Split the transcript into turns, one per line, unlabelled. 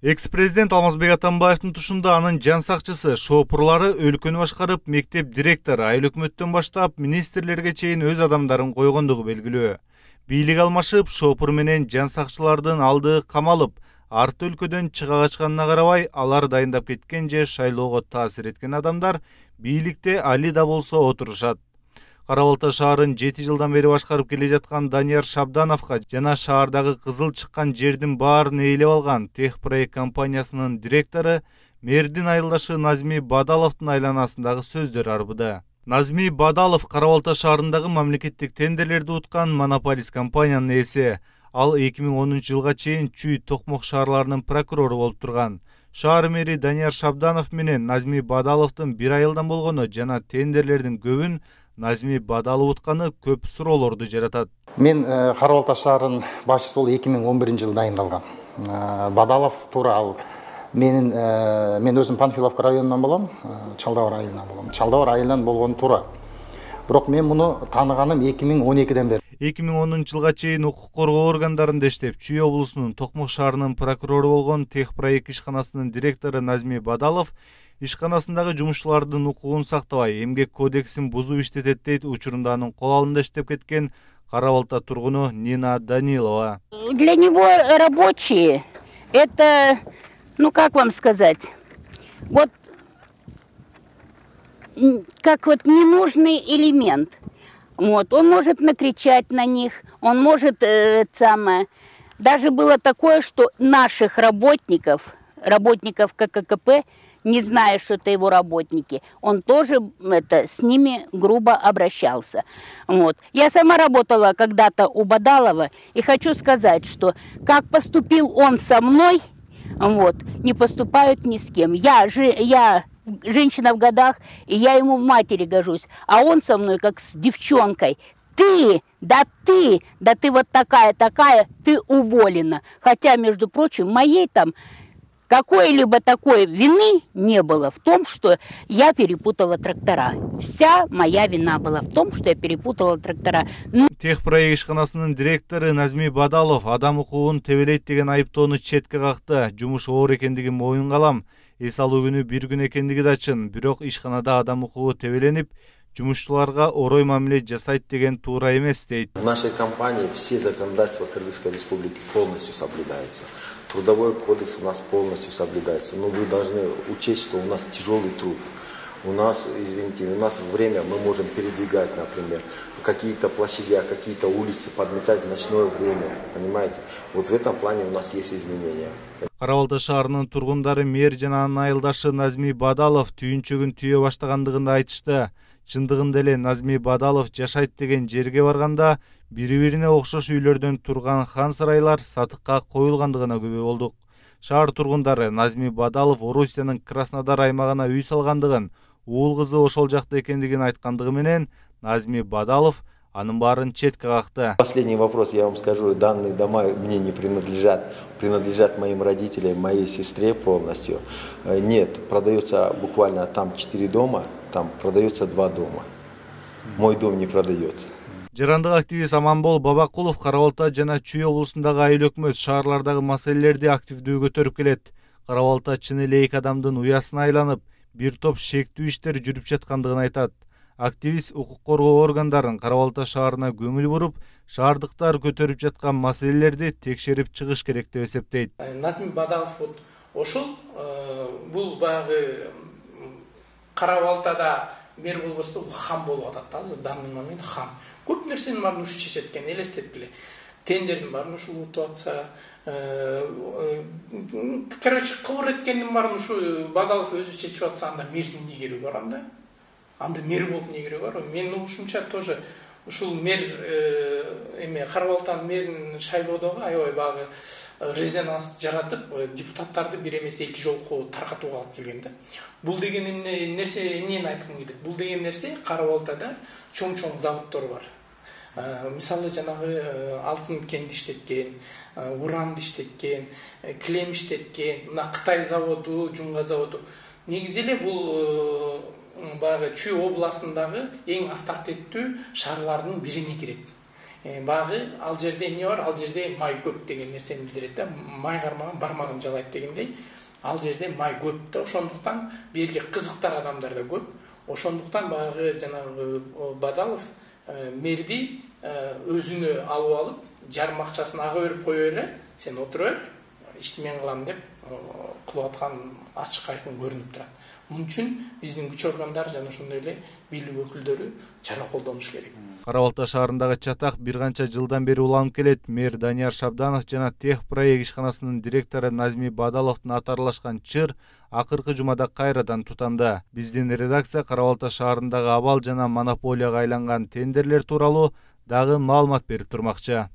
Экс-президент Алмазбек Атамбаевдин тушунда анын жан сакчысы, шоопурлары өлкөнү башкарып, мектеп директору, айыл өкмөттөн баштап министрлерге чейин өз адамдарын койгондугу белгилүү. Бийлик алмашып, шоопур менен жан сакчылардын алды камалып, арт өлкөдөн чыга качканына карабай, алар дайындап кеткен же шайлоого таасир эткен адамдар бийликте али да болсо отурушат. Кара-Балта шаарын 7 жылдан бери башкарып келе жаткан Данияр Шабдановго жана шаардагы кызыл чыккан жердин баарын ээлеп алган Техпроект компаниясынын директору мэрдин айылдашы Назми Бадаловдун айланасындагы сөздөр арбыды. Назми Бадалов Кара-Балта шаарындагы мамлекеттик тендерлерди уткан монополист компаниянын ээси. Ал 2010 жылга чейин Чүй, Токмок шаарларынын прокурору болуп турган. Шаар мэри Данияр Шабданов менен Назми Бадаловдун бир айылдан болгону жана тендерлердин көбүн Назми Бадалов утканы көп суроолорду жаратат.
Мен Кара-Балта шаарынын башчысы болуп 2011 жылы дайындалгам. Бадалов туура ал мен өзүм Панфиловка районунан болом, Чалдабар айылынан болом. Чалдабар айылынан болгону туура. Бирок мен муну тааныганым 2012ден бери.
2010 жылга чейин укук коргоо органдарында иштеп, Чүй облусунун Токмок шаарынын прокурору болгон Техпроект ишканасынын директору Назми Бадалов ишканасындагы жумушчулардын укугун сактабай, эмгек кодексин бузуп иштетет дейт учурунда анын кол алдында иштеп кеткен Кара-Балта тургуну Нина Данилова.
Для него рабочие это, как вам сказать, как ненужный элемент. Он может накричать на них, он может даже было такое, что наших работников КККП, не зная, что это его работники, он тоже с ними грубо обращался. Я сама работала когда-то у Бадалова и хочу сказать, что как поступил он со мной, не поступают ни с кем. Я женщина в годах, и я ему в матери гожусь, а он со мной как с девчонкой. Ты вот такая, ты уволена. Хотя, между прочим, моей там какой-либо такой вины не было в том, что я перепутала трактора. Вся моя вина была в том, что я перепутала трактора.
Техпроект ишканасынын директору Назми Бадалов адам укугун тебелейт деген айыптоону четке какты. Жумуш оор экендигин моюнга алам. Эс алуу күнү бир күн экендиги да чын. Бирок ишканада адам укугу тебеленип, жумушчуларга орой мамиле жасайт деген туура эмес дейт.
В нашей компании все законодательства Кыргызской республики полностью соблюдаются. Трудовой кодекс у нас полностью соблюдается. Но вы должны учесть, что у нас тяжелый труд. У нас, извините, время мы можем передвигать, например, какие-то площади, какие-то улицы, подметать в ночное время, понимаете? В этом плане у нас есть изменения.
Кара-Балта шаарынын тургундары мэр жана анын айылдашы Назми Бадалов түйүнчөгүн түйө баштагандыгын айтышты. Чындыгында эле Назми Бадалов жашайт деген жерге барганда бири-бирине окшош үйлөрдөн турган хан сарайлар сатыкка коюлгандыгына күбө болдук. Шаар тургундары Назми Бадалов Орусиянын Краснодар аймагына үй салгандыгын, уул кызы ошол жакта экендигин айткандыгы менен Назми Бадалов анын баарын четке какты.
Последний вопрос я вам скажу. Данные дома мне не принадлежат моим родителям, моей сестре полностью. Нет, продается буквально там 4 дома, там продается 2 дома. Мой дом не продается.
Жарандык активист Аманбол Бабакулов Кара-Балта жана Чүй облусундагы айыл өкмөт шаарлардагы маселелерди активдүү көтөрүп келет. Кара-Балта чын эле эки адамдын уясына айланып, бир топ шектүү иштер жүрүп жаткандыгын айтат. Активист укук коргоо органдарын Кара-Балта шаарына көңүл буруп, шаардыктар көтөрүп жаткан маселелерди текшерип чыгыш керек деп эсептейт.
Назми Бадалов ошол бул баягы Кара-Балтада мэр болбосо хам болуп атат да, данный момент хам. Көп нерсенин баарын ушу чечет экен, элестеткиле. Тендердин баарын ушу утуп атса, кыбыр эткендин баарын ушу Бадалов өзү чечип атса, анда мэрдин эмне кереги бар анда? Анда мэр болуп эмне кереги бар? Менин угушумча тоже ушул мэр Кара-Балтанын мэрин шайлоодогу аябай багы резонанс жаратып, депутаттарды бир эмес 2 жолку таркатууга алып келген да. Бул деген нерсе эмнени айткым келет? Бул деген нерсе Кара-Балтада чоң заводдор бар. Мисалы жанагы алтын кенди иштеткен, уранды иштеткен, килем иштеткен, мына Кытай заводу, Жунга заводу. Негизи эле бул баягы Чүй областындагы эң авторитеттүү шаарлардын бирине кирет. Багы ал жерде эмне бар? Ал жерде май көп деген нерсени билдирет да. Май кармаган бармагын жалайт дегендей. Ал жерде май көп да, ошондуктан берге кызыктар адамдар да көп. Ошондуктан багы жанагы Бадалов мэрди өзүнө алып алып, жарым акчасын ага берип кое эле, сен отура бер, ишти мен кылам деп кылып аткан ачык айкын көрүнүп турат. Мун үчүн биздин күч органдары жана ошондой эле бийлик өкүлдөрү чара колдонуш керек.
Кара Балта шаарындагы чатак бир канча жылдан бери уланып келет. Мэр Данияр Шабданов жана Техпроект ишканасынын директору Назми Бадаловдун аты аралашкан чыр акыркы жумада кайрадан тутанды. Биздин редакция Кара Балта шаарындагы абал жана монополияга айланган тендерлер тууралуу дагы маалымат берип турмакчы.